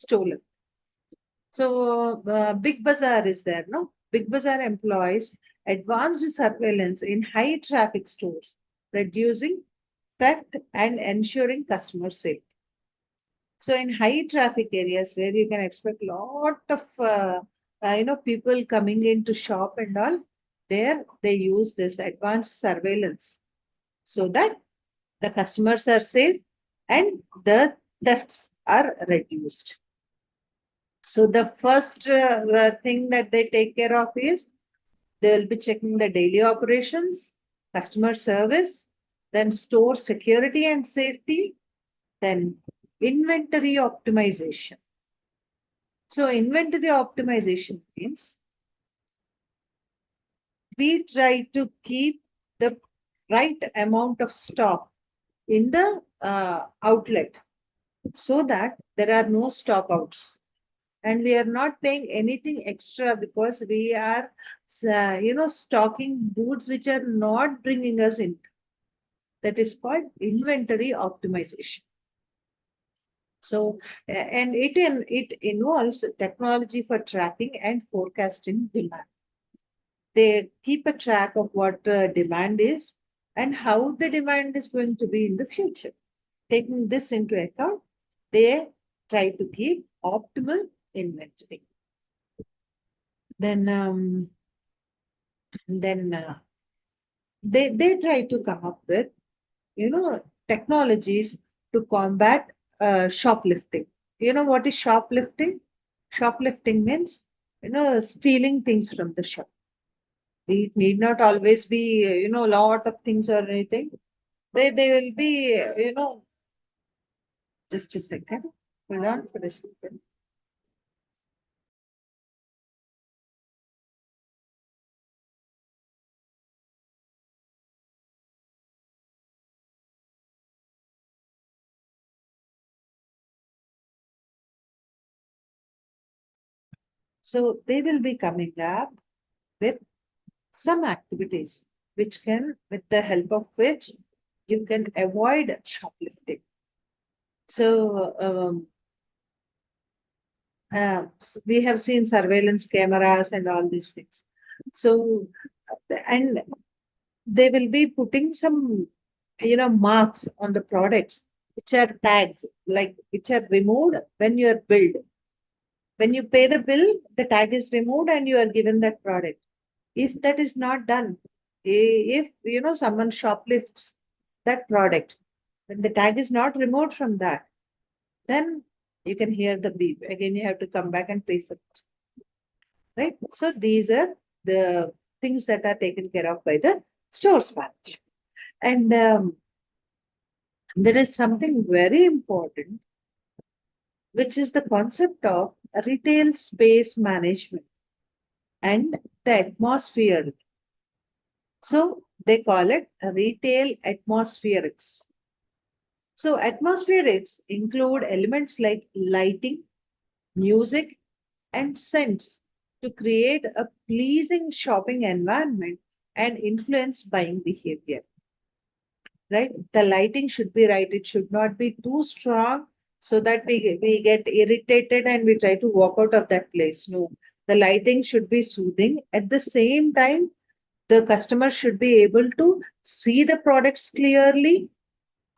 stolen. So Big Bazaar is there, no? Big Bazaar employs advanced surveillance in high traffic stores, reducing theft and ensuring customer safety. So in high traffic areas where you can expect lot of people coming in to shop and all, there they use this advanced surveillance so that the customers are safe and the thefts are reduced. So the first thing that they take care of is they will be checking the daily operations, customer service, then store security and safety, then inventory optimization. So inventory optimization means we try to keep the right amount of stock in the outlet so that there are no stock outs. And we are not paying anything extra because we are, stocking goods which are not bringing us in. That is called inventory optimization. So, and it involves technology for tracking and forecasting demand. They keep a track of what the demand is and how the demand is going to be in the future. Taking this into account, they try to keep optimal inventory. Then they try to come up with technologies to combat shoplifting. You know what is shoplifting? Shoplifting means stealing things from the shop. It need not always be a lot of things or anything. They will be just a second. Hold on for a second. So they will be coming up with some activities which can, with the help of which you can avoid shoplifting. So we have seen surveillance cameras and all these things. So, and they will be putting some, marks on the products, which are tags, like which are removed when you are billed. When you pay the bill, the tag is removed and you are given that product. If that is not done, if someone shoplifts that product, then the tag is not removed from that, then you can hear the beep. Again, you have to come back and pay for it. Right? So these are the things that are taken care of by the stores manager. And there is something very important, which is the concept of retail space management and the atmosphere. So they call it retail atmospherics. So atmospherics include elements like lighting, music, and scents to create a pleasing shopping environment and influence buying behavior. Right? The lighting should be right. It should not be too strong so that we get irritated and we try to walk out of that place. No, the lighting should be soothing. At the same time, the customer should be able to see the products clearly,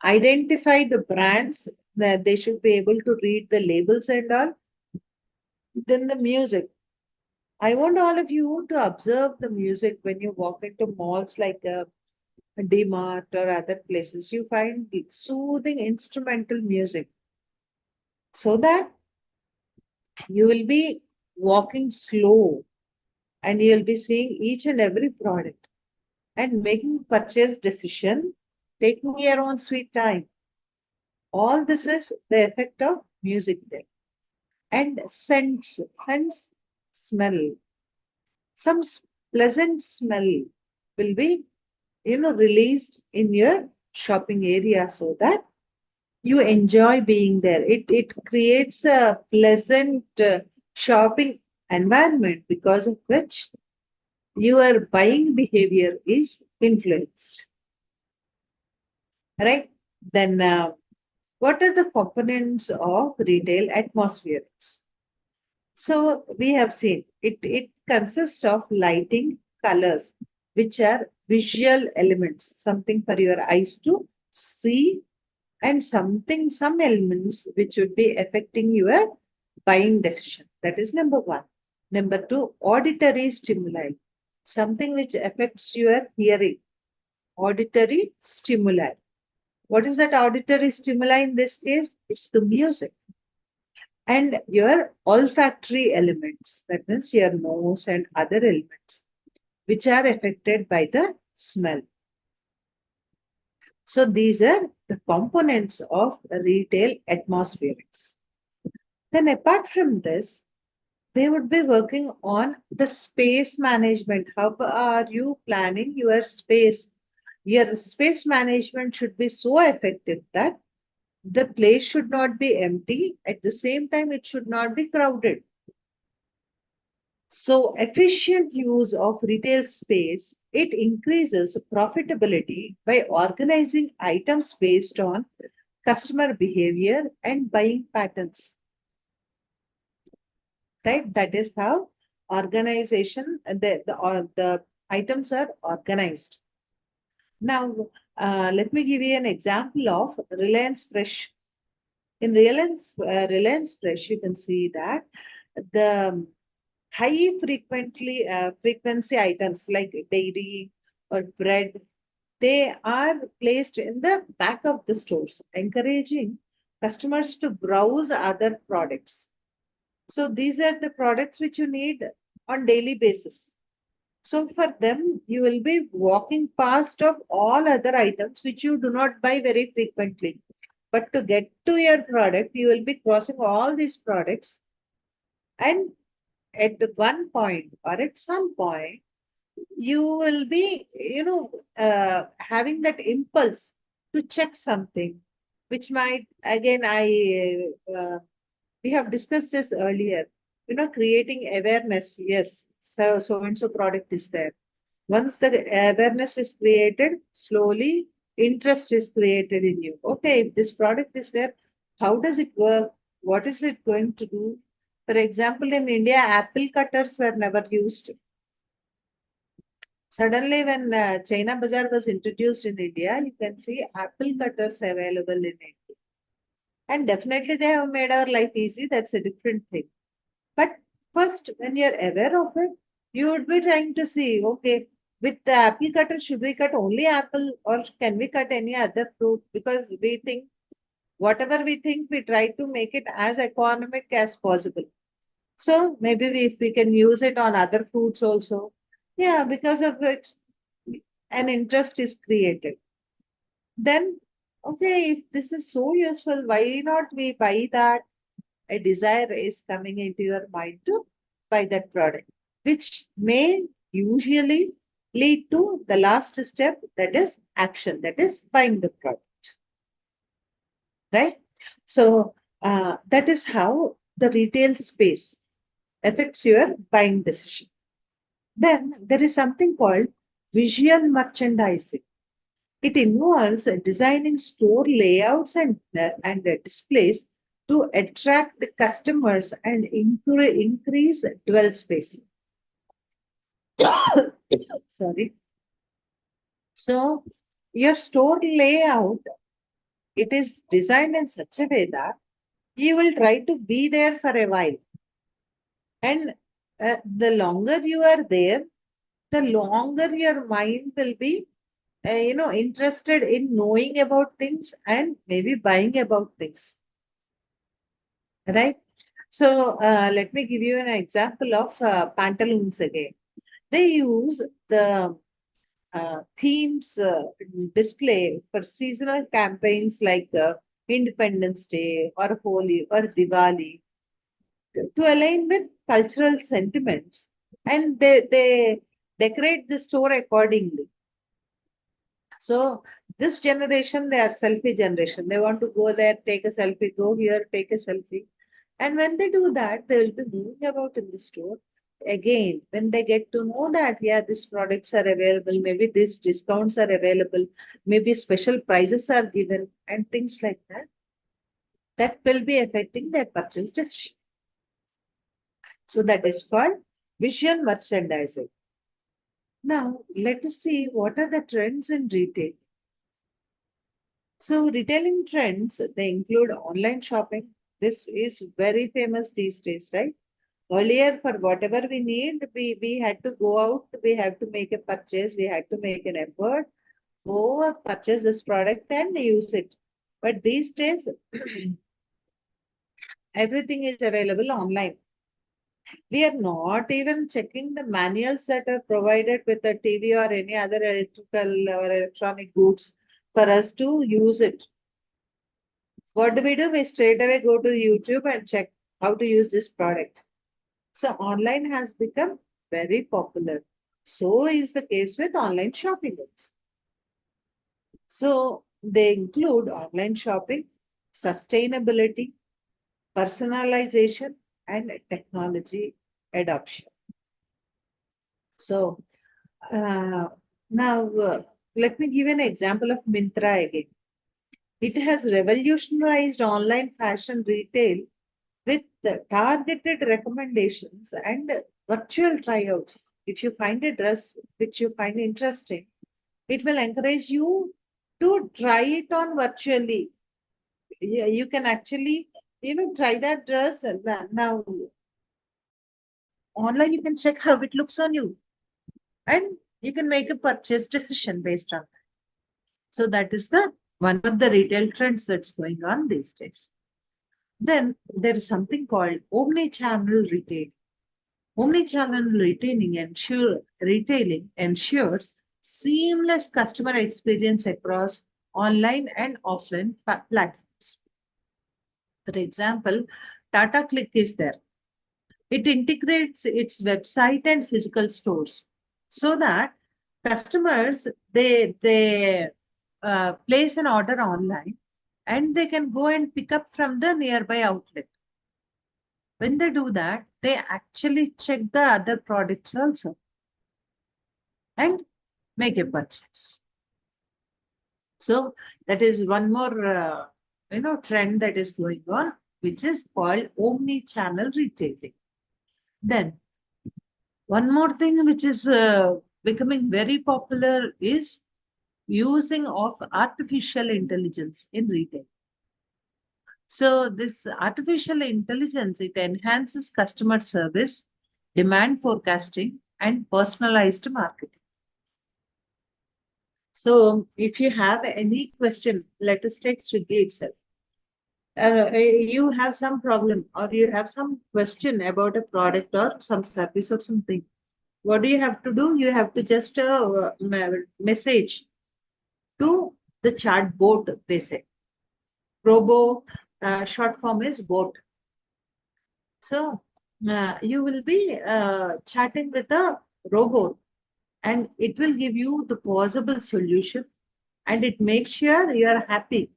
identify the brands, that they should be able to read the labels and all. Then the music. I want all of you to observe the music when you walk into malls like DMart or other places. You find soothing instrumental music so that you will be walking slow and you will be seeing each and every product and making purchase decision, taking your own sweet time. All this is the effect of music there. And scents, smell. Some pleasant smell will be, released in your shopping area so that you enjoy being there. It creates a pleasant shopping environment because of which your buying behavior is influenced. Right? Then What are the components of retail atmospherics? So we have seen it consists of lighting, colors, which are visual elements, something for your eyes to see, and some elements which would be affecting your buying decision. That is number one. Number two, auditory stimuli, something which affects your hearing. Auditory stimuli. What is that auditory stimuli in this case? It's the music. And your olfactory elements, that means your nose and other elements, which are affected by the smell. So these are the components of retail atmospherics. Then apart from this, they would be working on the space management. How are you planning your space? Your space management should be so effective that the place should not be empty. At the same time, it should not be crowded. So efficient use of retail space, it increases profitability by organizing items based on customer behavior and buying patterns. Right? That is how organization, the items are organized. Now, let me give you an example of Reliance Fresh. In Reliance Fresh, you can see that the high frequency items like dairy or bread, they are placed in the back of the stores, encouraging customers to browse other products. So these are the products which you need on daily basis. So for them, you will be walking past of all other items which you do not buy very frequently. But to get to your product, you will be crossing all these products, and at one point or at some point, you will be, having that impulse to check something, which might, again, we have discussed this earlier, creating awareness. Yes, so and so product is there. Once the awareness is created, slowly interest is created in you. Okay, if this product is there, how does it work? What is it going to do? For example, in India, apple cutters were never used. Suddenly, when China Bazaar was introduced in India, you can see apple cutters available in India. And definitely they have made our life easy. That's a different thing. But first, when you're aware of it, you would be trying to see, okay, with the apple cutter, should we cut only apple or can we cut any other fruit? Because we think, whatever we think, we try to make it as economic as possible. So maybe if we can use it on other fruits also. Yeah, because of which an interest is created. Then, okay, if this is so useful, why not we buy that? A desire is coming into your mind to buy that product, which may usually lead to the last step, that is action, that is buying the product, right? So that is how the retail space affects your buying decision. Then there is something called visual merchandising. It involves designing store layouts and displays to attract the customers and increase dwell space. Sorry. So your store layout, it is designed in such a way that you will try to be there for a while. And the longer you are there, the longer your mind will be, interested in knowing about things and maybe buying about things. Right? So let me give you an example of pantaloons again. They use the themes display for seasonal campaigns like Independence Day or Holi or Diwali to align with cultural sentiments, and they decorate the store accordingly. So this generation, they are selfie generation. They want to go there, take a selfie, go here, take a selfie. And when they do that, they will be moving about in the store. Again, when they get to know that, yeah, these products are available, maybe these discounts are available, maybe special prices are given, and things like that. that will be affecting their purchase decision. So that is called visual merchandising. Now, let us see what are the trends in retail. So, retailing trends, they include online shopping. This is very famous these days, right? Earlier, for whatever we need, we had to go out, we had to make a purchase, we had to make an effort, go purchase this product and use it. But these days, everything is available online. We are not even checking the manuals that are provided with the TV or any other electrical or electronic goods for us to use it. What do? We straight away go to YouTube and check how to use this product. So online has become very popular. So is the case with online shopping also. So they include online shopping, sustainability, personalization, and technology adoption. So now let me give an example of Mintra again. It has revolutionized online fashion retail with the targeted recommendations and virtual tryouts. If you find a dress which you find interesting, it will encourage you to try it on virtually. Yeah, you can actually, try that dress. And now, online, you can check how it looks on you and you can make a purchase decision based on that. So that is the one of the retail trends that's going on these days. Then there is something called omni-channel retail. Omnichannel retailing ensures seamless customer experience across online and offline platforms. For example, Tata Click is there. It integrates its website and physical stores so that customers they place an order online and they can go and pick up from the nearby outlet. When they do that, they actually check the other products also and make a purchase. So that is one more trend that is going on, which is called omni-channel retailing. Then one more thing which is becoming very popular is using of artificial intelligence in retail. So this artificial intelligence, it enhances customer service, demand forecasting, and personalized marketing. So if you have any question, let us take Swiggy itself. You have some problem or you have some question about a product or some service or something. What do you have to do? You have to just message to the chat bot, they say. Robo, short form is bot. So you will be chatting with a robot and it will give you the possible solution and it makes sure you are happy,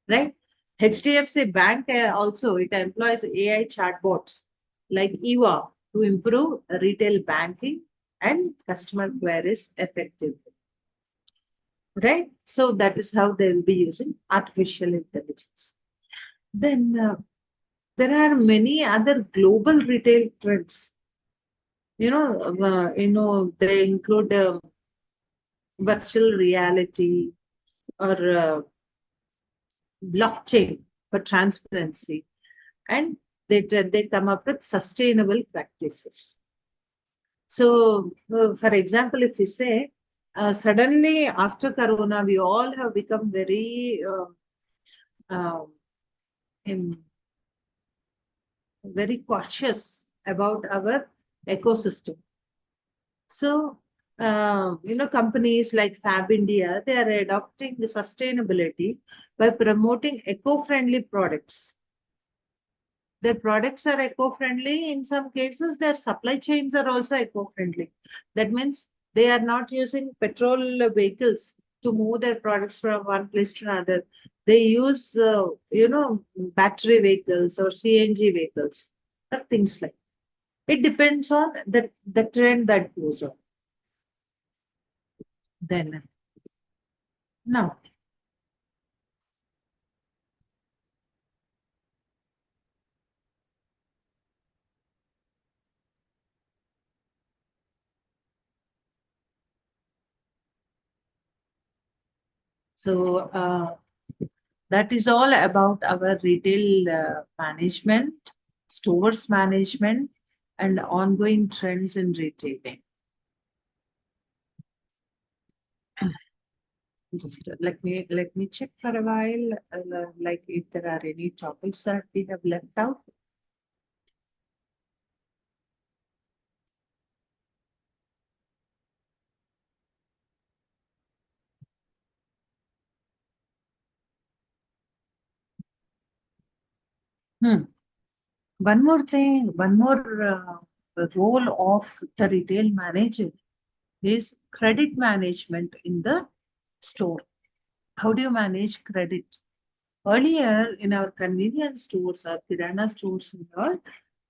right? HDFC Bank also, it employs AI chatbots like EVA to improve retail banking and customer queries effectively, right? So that is how they will be using artificial intelligence. Then there are many other global retail trends. They include virtual reality or blockchain for transparency, and they come up with sustainable practices. So, for example, if we say suddenly after Corona, we all have become very uh, in, very cautious about our ecosystem. So, companies like Fab India, they are adopting the sustainability by promoting eco-friendly products. Their products are eco-friendly. In some cases, their supply chains are also eco-friendly. That means they are not using petrol vehicles to move their products from one place to another. They use, battery vehicles or CNG vehicles or things like that. It depends on the trend that goes on. Then, now, So that is all about our retail management, stores management, and ongoing trends in retailing. Just let me check for a while, like if there are any topics that we have left out. Hmm. One more thing, one more role of the retail manager is credit management in the store. How do you manage credit? Earlier, in our convenience stores or kirana stores and all,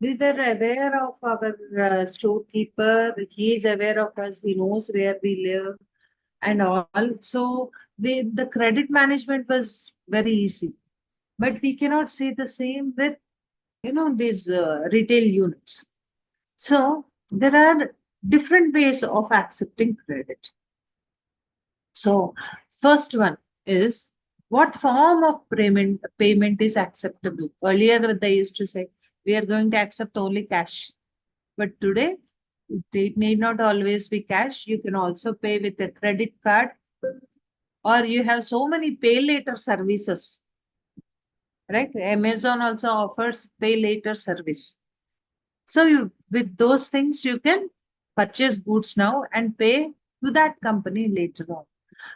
we were aware of our storekeeper. He is aware of us. He knows where we live and all. So the credit management was very easy. But we cannot say the same with these retail units. So there are different ways of accepting credit. So first one is, what form of payment is acceptable? Earlier they used to say we are going to accept only cash. But today it may not always be cash. You can also pay with a credit card, or you have so many pay later services, right? Amazon also offers pay later service. So with those things you can purchase goods now and pay to that company later on.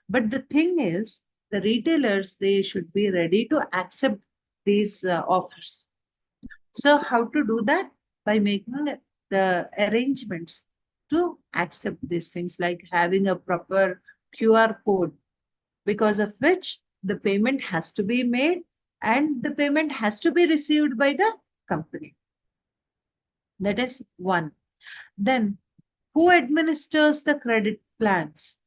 But the thing is, the retailers, they should be ready to accept these offers. So how to do that? By making the arrangements to accept these things, like having a proper QR code, because of which the payment has to be made and the payment has to be received by the company. That is one. Then, who administers the credit plans?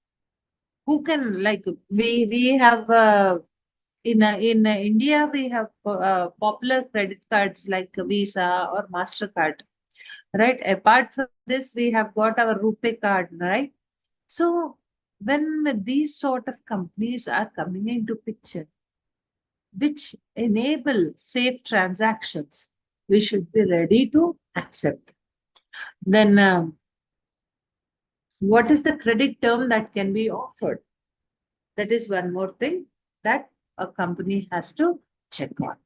Who can, like, we have in India we have popular credit cards like Visa or Mastercard, right? Apart from this, we have got our Rupee card, right? So when these sort of companies are coming into picture, which enable safe transactions, we should be ready to accept. Then, what is the credit term that can be offered? That is one more thing that a company has to check on.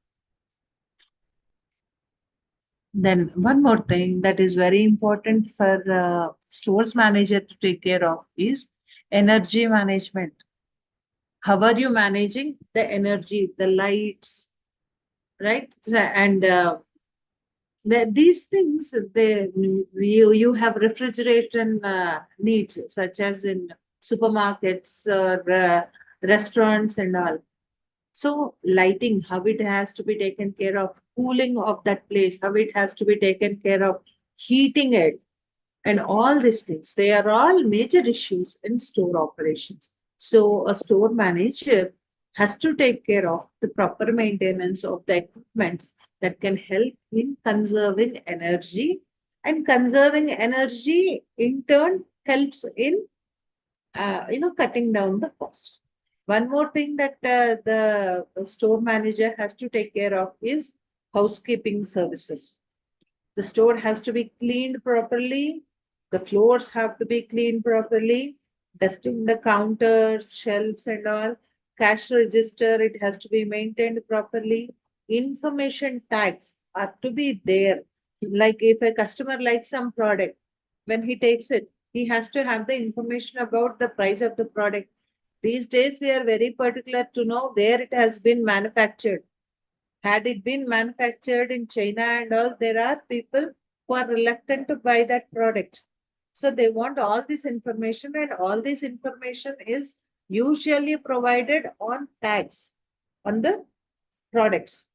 Then one more thing that is very important for stores manager to take care of is energy management. How are you managing the energy, the lights, right? And these things, you have refrigeration needs, such as in supermarkets or restaurants and all. So lighting, how it has to be taken care of, cooling of that place, how it has to be taken care of, heating it, and all these things, they are all major issues in store operations. So a store manager has to take care of the proper maintenance of the equipment that can help in conserving energy, and conserving energy in turn helps in cutting down the costs. One more thing that the store manager has to take care of is housekeeping services. The store has to be cleaned properly. The floors have to be cleaned properly. Dusting the counters, shelves, and all. Cash register, it has to be maintained properly. Information tags are to be there. Like if a customer likes some product, when he takes it, he has to have the information about the price of the product. These days, we are very particular to know where it has been manufactured. Had it been manufactured in China and all, there are people who are reluctant to buy that product. So they want all this information, and all this information is usually provided on tags on the products.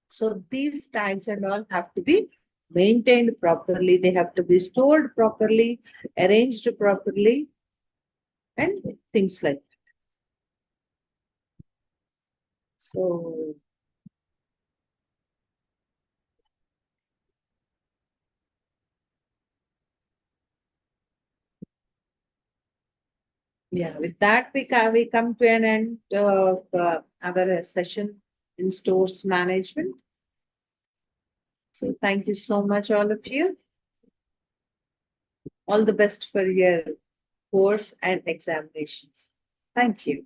So these tags and all have to be maintained properly. They have to be stored properly, arranged properly, and things like that. So Yeah, with that, we come to an end of our session in stores management. So thank you so much, all of you. All the best for your course and examinations. Thank you.